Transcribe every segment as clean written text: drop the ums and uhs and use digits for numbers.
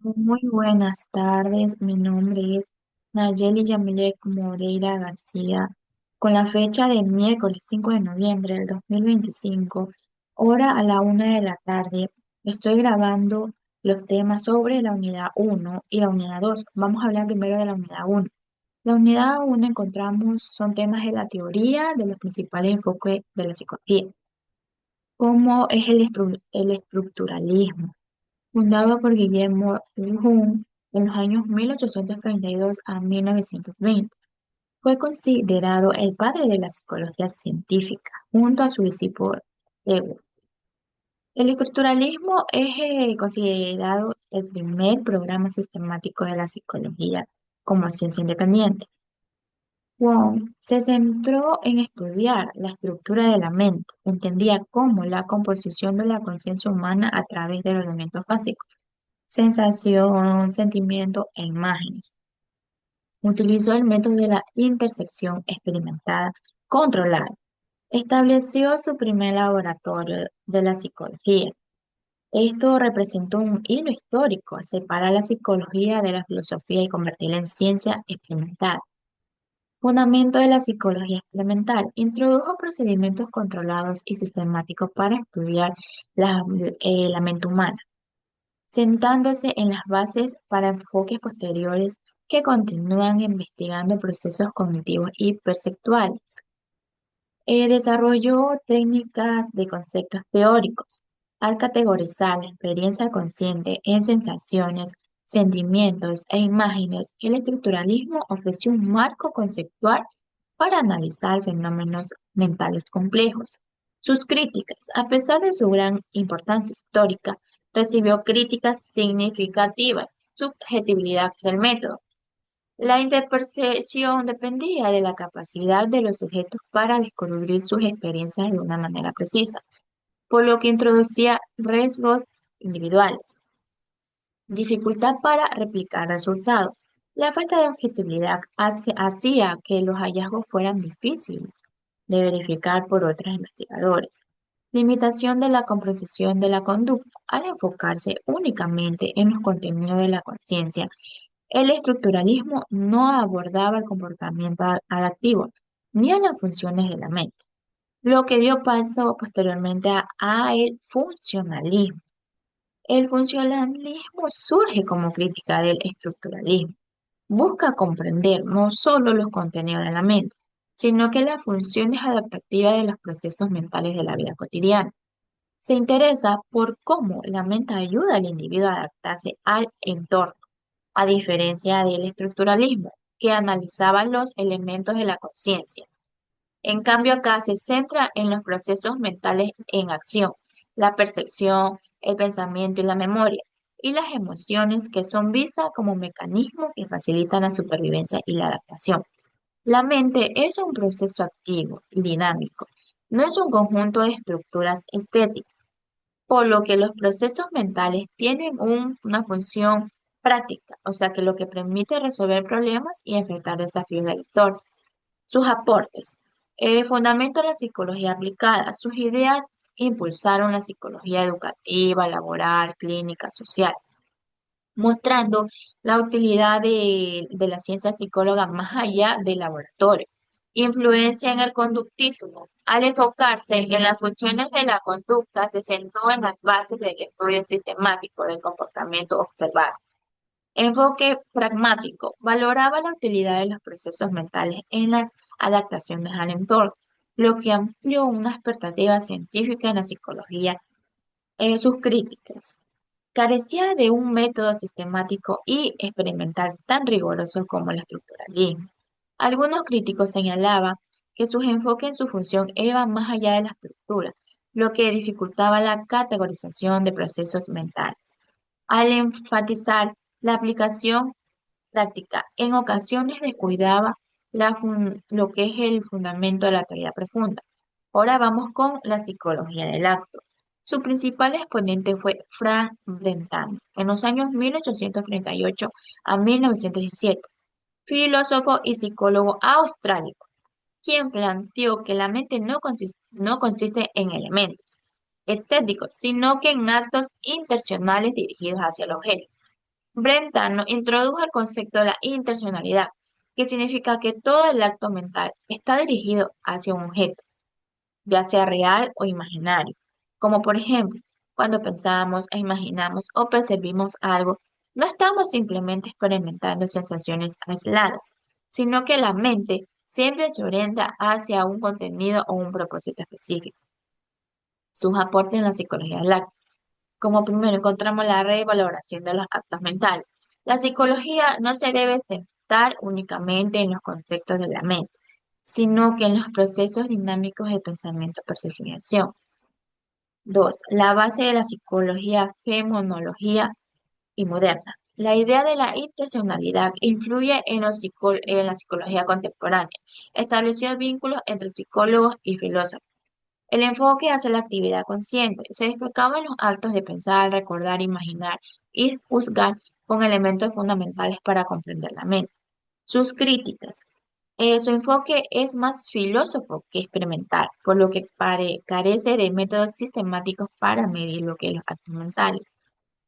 Muy buenas tardes, mi nombre es Nayeli Yamilek Moreira García, con la fecha del miércoles 5 de noviembre del 2025, hora a la 1 de la tarde. Estoy grabando los temas sobre la unidad uno y la unidad 2. Vamos a hablar primero de la unidad uno. La unidad uno encontramos son temas de la teoría de los principales enfoques de la psicología, como es el estructuralismo fundado por Guillermo Jung en los años 1832 a 1920. Fue considerado el padre de la psicología científica, junto a su discípulo Ego. El estructuralismo es considerado el primer programa sistemático de la psicología como ciencia independiente. Wong se centró en estudiar la estructura de la mente, entendía cómo la composición de la conciencia humana a través de los elementos básicos sensación, sentimiento e imágenes. Utilizó el método de la intersección experimentada controlada. Estableció su primer laboratorio de la psicología. Esto representó un hilo histórico, separar la psicología de la filosofía y convertirla en ciencia experimental. Fundamento de la psicología experimental. Introdujo procedimientos controlados y sistemáticos para estudiar la, la mente humana sentándose en las bases para enfoques posteriores que continúan investigando procesos cognitivos y perceptuales. Desarrolló técnicas de conceptos teóricos al categorizar la experiencia consciente en sensaciones, sentimientos e imágenes. El estructuralismo ofreció un marco conceptual para analizar fenómenos mentales complejos. Sus críticas, a pesar de su gran importancia histórica, recibió críticas significativas. Subjetividad del método. La interpercepción dependía de la capacidad de los sujetos para descubrir sus experiencias de una manera precisa, por lo que introducía riesgos individuales, dificultad para replicar resultados. La falta de objetividad hacía que los hallazgos fueran difíciles de verificar por otros investigadores. Limitación de la composición de la conducta. Al enfocarse únicamente en los contenidos de la conciencia, el estructuralismo no abordaba el comportamiento adaptivo ni a las funciones de la mente, lo que dio paso posteriormente a el funcionalismo. El funcionalismo surge como crítica del estructuralismo. Busca comprender no solo los contenidos de la mente, sino que las funciones adaptativas de los procesos mentales de la vida cotidiana. Se interesa por cómo la mente ayuda al individuo a adaptarse al entorno, a diferencia del estructuralismo, que analizaba los elementos de la conciencia. En cambio, acá se centra en los procesos mentales en acción, la percepción, el pensamiento y la memoria, y las emociones que son vistas como mecanismos que facilitan la supervivencia y la adaptación. La mente es un proceso activo y dinámico, no es un conjunto de estructuras estéticas, por lo que los procesos mentales tienen una función práctica, o sea que lo que permite resolver problemas y enfrentar desafíos del lector. Sus aportes. Fundamento de la psicología aplicada. Sus ideas impulsaron la psicología educativa, laboral, clínica, social, mostrando la utilidad de la ciencia psicóloga más allá del laboratorio. Influencia en el conductismo. Al enfocarse en las funciones de la conducta, se centró en las bases del estudio sistemático del comportamiento observado. Enfoque pragmático. Valoraba la utilidad de los procesos mentales en las adaptaciones al entorno, lo que amplió una expectativa científica en la psicología. Sus críticas. Carecía de un método sistemático y experimental tan riguroso como el estructuralismo. Algunos críticos señalaban que sus enfoques en su función iban más allá de la estructura, lo que dificultaba la categorización de procesos mentales. Al enfatizar la aplicación práctica, en ocasiones descuidaba lo que es el fundamento de la teoría profunda. Ahora vamos con la psicología del acto. Su principal exponente fue Frank Brentano, en los años 1838 a 1917, filósofo y psicólogo australiano, quien planteó que la mente no consiste en elementos estéticos, sino que en actos intencionales dirigidos hacia el objeto. Brentano introdujo el concepto de la intencionalidad, que significa que todo el acto mental está dirigido hacia un objeto, ya sea real o imaginario. Como por ejemplo, cuando pensamos e imaginamos o percibimos algo, no estamos simplemente experimentando sensaciones aisladas, sino que la mente siempre se orienta hacia un contenido o un propósito específico. Sus aportes en la psicología del acto. Como primero encontramos la revaloración de los actos mentales. La psicología no se debe centrar únicamente en los conceptos de la mente, sino que en los procesos dinámicos de pensamiento, percepción y acción. Dos, la base de la psicología fenomenología y moderna. La idea de la intencionalidad influye en la psicología contemporánea. Estableció vínculos entre psicólogos y filósofos. El enfoque hacia la actividad consciente se destacaba en los actos de pensar, recordar, imaginar y juzgar con elementos fundamentales para comprender la mente. Sus críticas. Su enfoque es más filósofo que experimental, por lo que carece de métodos sistemáticos para medir lo que es los actos mentales.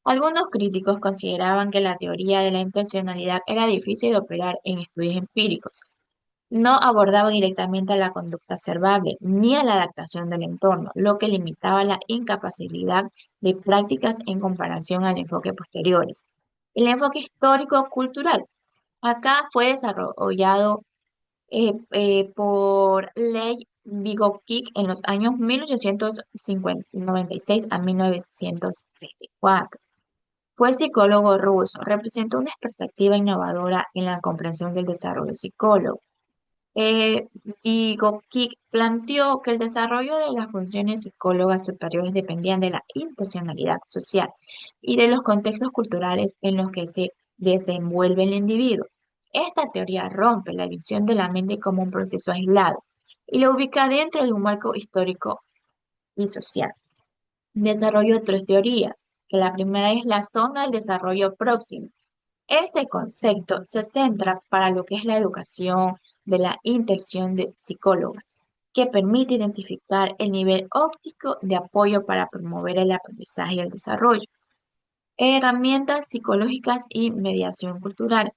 Algunos críticos consideraban que la teoría de la intencionalidad era difícil de operar en estudios empíricos. No abordaba directamente a la conducta observable ni a la adaptación del entorno, lo que limitaba la incapacidad de prácticas en comparación al enfoque posteriores. El enfoque histórico-cultural. Acá fue desarrollado por Leigh Vygotsky en los años 1896 a 1934. Fue psicólogo ruso, representó una perspectiva innovadora en la comprensión del desarrollo psicólogo. Eh, Vygotsky planteó que el desarrollo de las funciones psicólogas superiores dependían de la intencionalidad social y de los contextos culturales en los que se desenvuelve el individuo. Esta teoría rompe la visión de la mente como un proceso aislado y lo ubica dentro de un marco histórico y social. Desarrolló tres teorías, que la primera es la zona del desarrollo próximo. Este concepto se centra para lo que es la educación de la intención de psicóloga, que permite identificar el nivel óptico de apoyo para promover el aprendizaje y el desarrollo. Herramientas psicológicas y mediación cultural.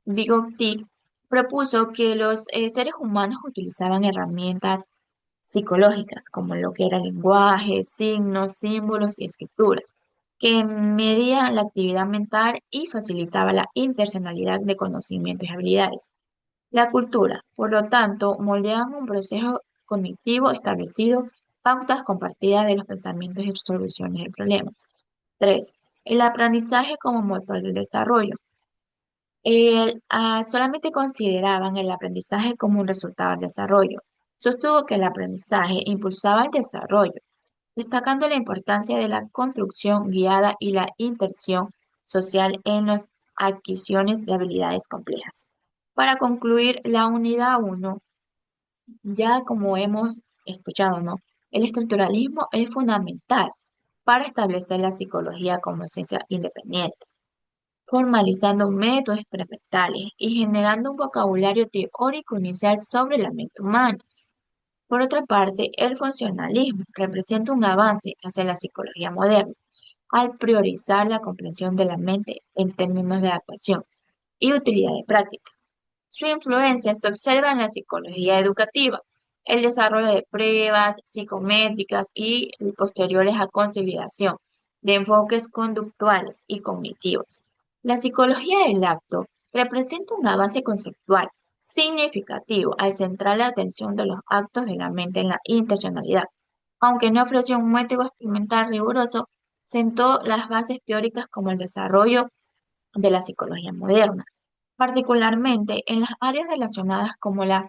Vygotsky propuso que los seres humanos utilizaban herramientas psicológicas como lo que era lenguaje, signos, símbolos y escritura que medía la actividad mental y facilitaba la intencionalidad de conocimientos y habilidades. La cultura, por lo tanto, moldean un proceso cognitivo establecido, pautas compartidas de los pensamientos y soluciones de problemas. 3. El aprendizaje como motor del desarrollo. Solamente consideraban el aprendizaje como un resultado del desarrollo. Sostuvo que el aprendizaje impulsaba el desarrollo destacando la importancia de la construcción guiada y la inserción social en las adquisiciones de habilidades complejas. Para concluir, la unidad uno, ya como hemos escuchado, ¿no? El estructuralismo es fundamental para establecer la psicología como ciencia independiente, formalizando métodos experimentales y generando un vocabulario teórico inicial sobre la mente humana. Por otra parte, el funcionalismo representa un avance hacia la psicología moderna, al priorizar la comprensión de la mente en términos de adaptación y utilidad de práctica. Su influencia se observa en la psicología educativa, el desarrollo de pruebas psicométricas y posteriores a consolidación de enfoques conductuales y cognitivos. La psicología del acto representa un avance conceptual significativo al centrar la atención de los actos de la mente en la intencionalidad. Aunque no ofreció un método experimental riguroso, sentó las bases teóricas como el desarrollo de la psicología moderna particularmente en las áreas relacionadas como la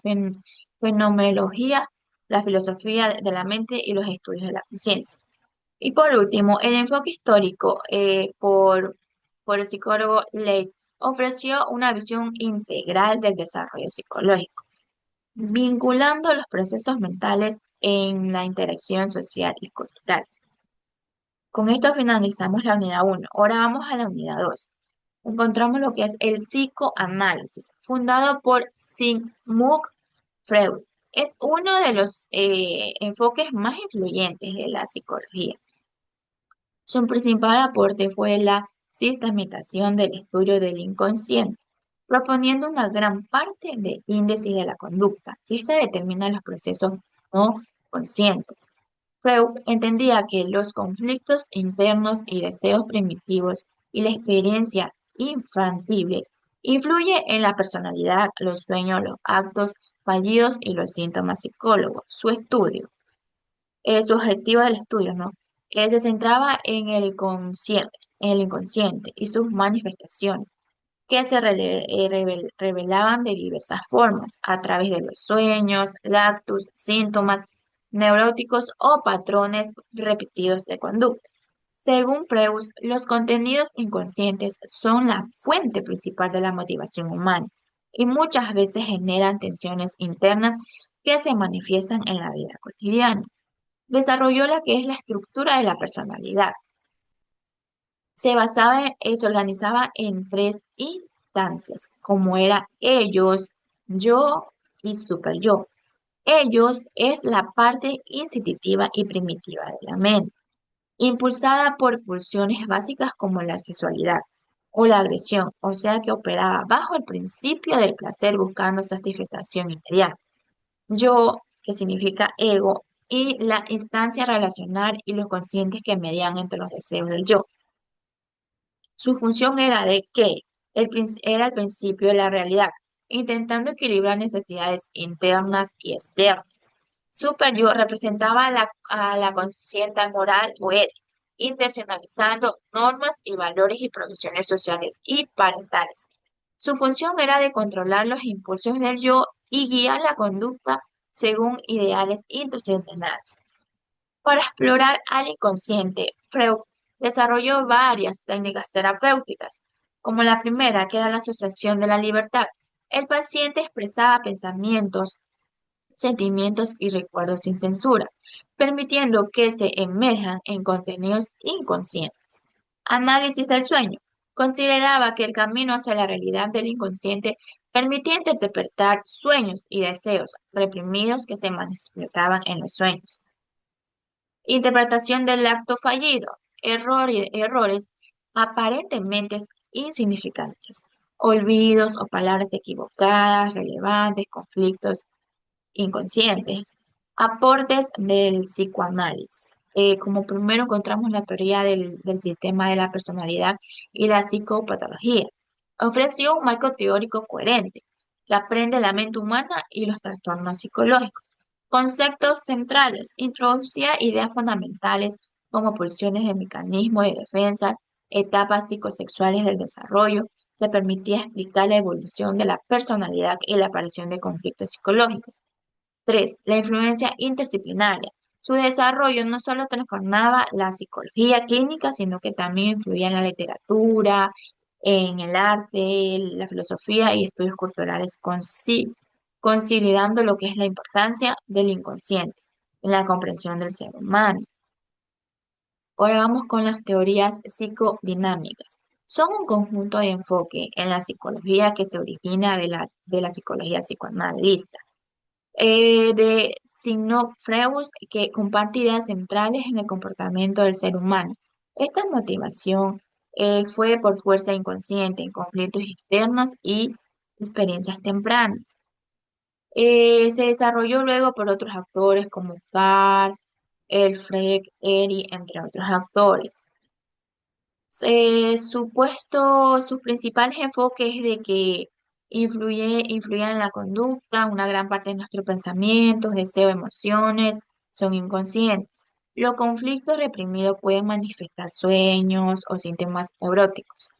fenomenología, la filosofía de la mente y los estudios de la conciencia. Y por último, el enfoque histórico por el psicólogo Leigh ofreció una visión integral del desarrollo psicológico, vinculando los procesos mentales en la interacción social y cultural. Con esto finalizamos la unidad uno. Ahora vamos a la unidad 2. Encontramos lo que es el psicoanálisis, fundado por Sigmund Freud. Es uno de los enfoques más influyentes de la psicología. Su principal aporte fue la sistematización del estudio del inconsciente, proponiendo una gran parte del índice de la conducta. Este determina los procesos no conscientes. Freud entendía que los conflictos internos y deseos primitivos y la experiencia infantil influye en la personalidad, los sueños, los actos fallidos y los síntomas psicólogos. Su objetivo del estudio, ¿no? Se centraba en el inconsciente y sus manifestaciones, que se revelaban de diversas formas, a través de los sueños, lactus, síntomas neuróticos o patrones repetidos de conducta. Según Freud, los contenidos inconscientes son la fuente principal de la motivación humana y muchas veces generan tensiones internas que se manifiestan en la vida cotidiana. Desarrolló la que es la estructura de la personalidad. Se organizaba en tres instancias, como era ellos, yo y superyo. Ellos es la parte instintiva y primitiva de la mente, impulsada por pulsiones básicas como la sexualidad o la agresión, o sea que operaba bajo el principio del placer buscando satisfacción inmediata. Yo, que significa ego, y la instancia relacional y los conscientes que median entre los deseos del yo. Su función era de que era el principio de la realidad, intentando equilibrar necesidades internas y externas. Super yo representaba a la conciencia moral o ética, internacionalizando normas y valores y producciones sociales y parentales. Su función era de controlar los impulsos del yo y guiar la conducta según ideales intencionados. Para explorar al inconsciente, Freud desarrolló varias técnicas terapéuticas, como la primera, que era la asociación de la libertad. El paciente expresaba pensamientos, sentimientos y recuerdos sin censura, permitiendo que se emerjan en contenidos inconscientes. Análisis del sueño. Consideraba que el camino hacia la realidad del inconsciente permitía interpretar sueños y deseos reprimidos que se manifestaban en los sueños. Interpretación del acto fallido. Errores aparentemente insignificantes. Olvidos o palabras equivocadas, relevantes, conflictos inconscientes. Aportes del psicoanálisis. Como primero encontramos la teoría del sistema de la personalidad y la psicopatología. Ofreció un marco teórico coherente que aprende la mente humana y los trastornos psicológicos. Conceptos centrales. Introducía ideas fundamentales como pulsiones de mecanismo de defensa, etapas psicosexuales del desarrollo, que permitía explicar la evolución de la personalidad y la aparición de conflictos psicológicos. 3. La influencia interdisciplinaria. Su desarrollo no solo transformaba la psicología clínica, sino que también influía en la literatura, en el arte, la filosofía y estudios culturales, consolidando lo que es la importancia del inconsciente en la comprensión del ser humano. Ahora vamos con las teorías psicodinámicas. Son un conjunto de enfoque en la psicología que se origina de la psicología psicoanalista de Sigmund Freud, que comparte ideas centrales en el comportamiento del ser humano. Esta motivación fue por fuerza inconsciente en conflictos externos y experiencias tempranas. Se desarrolló luego por otros autores como Carl, Alfred, Eri, entre otros autores. Sus principales enfoques de que influyen en la conducta, una gran parte de nuestros pensamientos, deseos, emociones son inconscientes. Los conflictos reprimidos pueden manifestar sueños o síntomas neuróticos.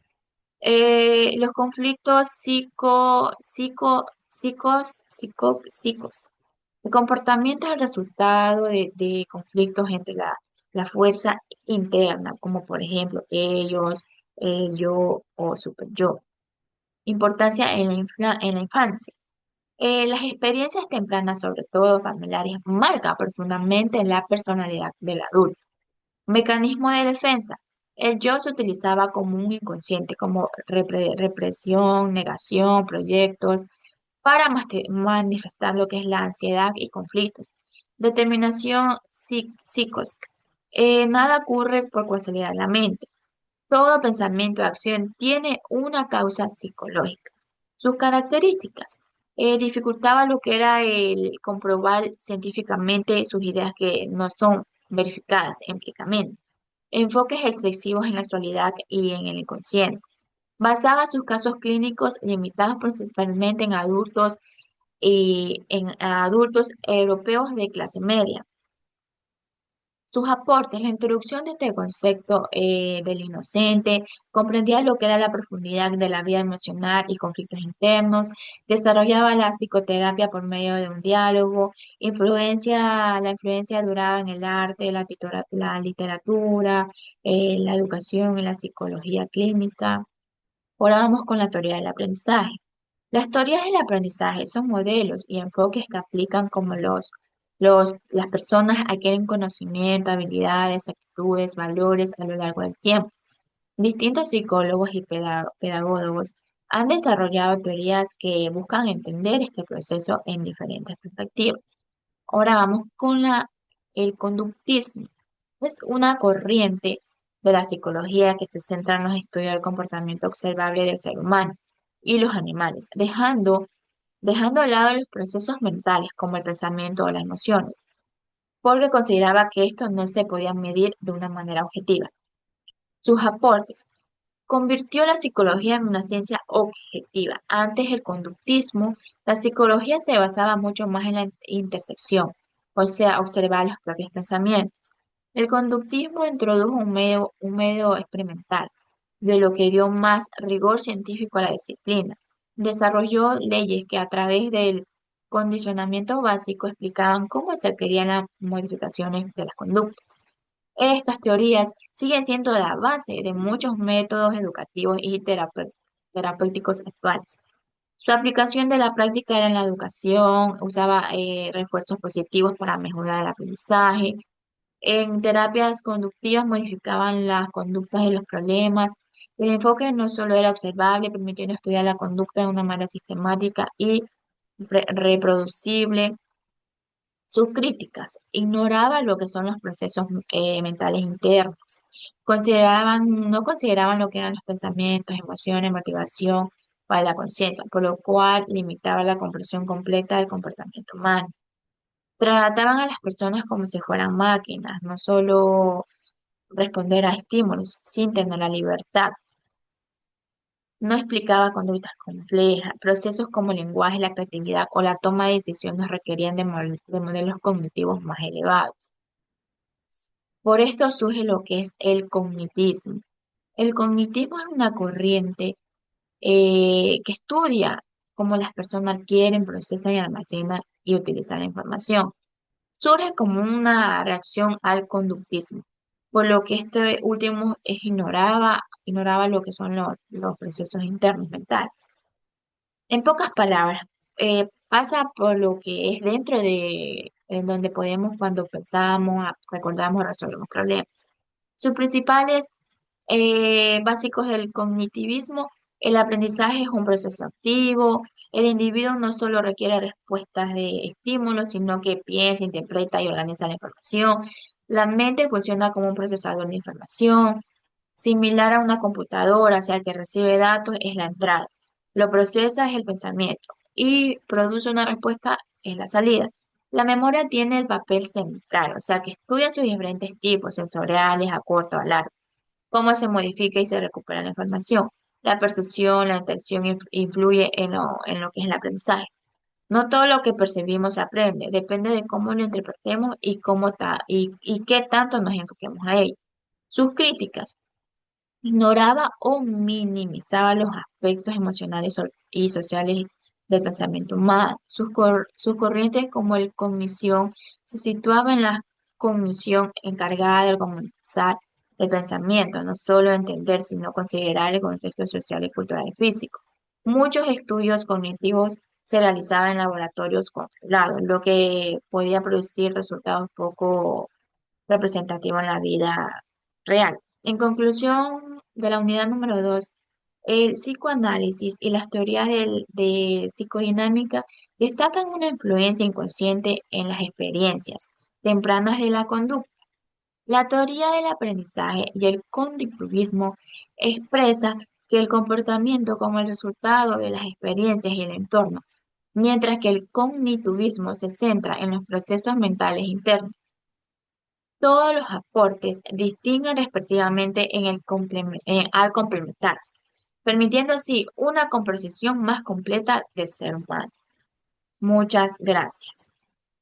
Los conflictos psicos. El comportamiento es el resultado de conflictos entre la fuerza interna, como por ejemplo ellos, el yo o super yo. Importancia en la infancia. Las experiencias tempranas, sobre todo familiares, marcan profundamente la personalidad del adulto. Mecanismo de defensa. El yo se utilizaba como un inconsciente, como represión, negación, proyectos, para manifestar lo que es la ansiedad y conflictos. Determinación psicos. Nada ocurre por casualidad en la mente. Todo pensamiento o acción tiene una causa psicológica. Sus características dificultaba lo que era el comprobar científicamente sus ideas que no son verificadas empíricamente. Enfoques excesivos en la actualidad y en el inconsciente. Basaba sus casos clínicos limitados principalmente en adultos y en adultos europeos de clase media. Sus aportes, la introducción de este concepto del inocente, comprendía lo que era la profundidad de la vida emocional y conflictos internos, desarrollaba la psicoterapia por medio de un diálogo, la influencia duraba en el arte, la literatura, la educación y la psicología clínica. Ahora vamos con la teoría del aprendizaje. Las teorías del aprendizaje son modelos y enfoques que aplican como las personas adquieren conocimiento, habilidades, actitudes, valores a lo largo del tiempo. Distintos psicólogos y pedagogos han desarrollado teorías que buscan entender este proceso en diferentes perspectivas. Ahora vamos con el conductismo. Es una corriente de la psicología que se centra en los estudios del comportamiento observable del ser humano y los animales, dejando a lado los procesos mentales como el pensamiento o las emociones, porque consideraba que estos no se podían medir de una manera objetiva. Sus aportes convirtió la psicología en una ciencia objetiva. Antes el conductismo, la psicología se basaba mucho más en la intersección, o sea, observar los propios pensamientos. El conductismo introdujo un medio experimental, de lo que dio más rigor científico a la disciplina. Desarrolló leyes que a través del condicionamiento básico explicaban cómo se adquirían las modificaciones de las conductas. Estas teorías siguen siendo la base de muchos métodos educativos y terapéuticos actuales. Su aplicación de la práctica era en la educación, usaba refuerzos positivos para mejorar el aprendizaje. En terapias conductivas modificaban las conductas de los problemas. El enfoque no solo era observable, permitiendo estudiar la conducta de una manera sistemática y reproducible. Sus críticas ignoraban lo que son los procesos mentales internos. No consideraban lo que eran los pensamientos, emociones, motivación para la conciencia, por lo cual limitaba la comprensión completa del comportamiento humano. Trataban a las personas como si fueran máquinas, no solo responder a estímulos sin tener la libertad. No explicaba conductas complejas, procesos como el lenguaje, la creatividad o la toma de decisiones requerían de modelos cognitivos más elevados. Por esto surge lo que es el cognitismo. El cognitismo es una corriente que estudia cómo las personas adquieren, procesan y almacenan y utilizan la información. Surge como una reacción al conductismo, por lo que este último ignoraba lo que son los procesos internos mentales. En pocas palabras, pasa por lo que es dentro de en donde podemos cuando pensamos, recordamos, resolvemos problemas. Sus principales básicos del cognitivismo, el aprendizaje es un proceso activo, el individuo no solo requiere respuestas de estímulos, sino que piensa, interpreta y organiza la información. La mente funciona como un procesador de información, similar a una computadora, o sea, que recibe datos, es la entrada. Lo procesa es el pensamiento y produce una respuesta, es la salida. La memoria tiene el papel central, o sea, que estudia sus diferentes tipos sensoriales a corto, a largo, cómo se modifica y se recupera la información. La percepción, la intención influye en lo que es el aprendizaje. No todo lo que percibimos se aprende, depende de cómo lo interpretemos y qué tanto nos enfoquemos a ello. Sus críticas. Ignoraba o minimizaba los aspectos emocionales y sociales del pensamiento humano. Sus corrientes como el cognición se situaba en la cognición encargada de organizar el pensamiento, no solo entender, sino considerar el contexto social y cultural y físico. Muchos estudios cognitivos se realizaban en laboratorios controlados, lo que podía producir resultados poco representativos en la vida real. En conclusión de la unidad número 2, el psicoanálisis y las teorías de psicodinámica destacan una influencia inconsciente en las experiencias tempranas de la conducta. La teoría del aprendizaje y el conductivismo expresa que el comportamiento como el resultado de las experiencias y el entorno, mientras que el cognitivismo se centra en los procesos mentales internos. Todos los aportes distinguen respectivamente al complementarse, permitiendo así una composición más completa del ser humano. Muchas gracias.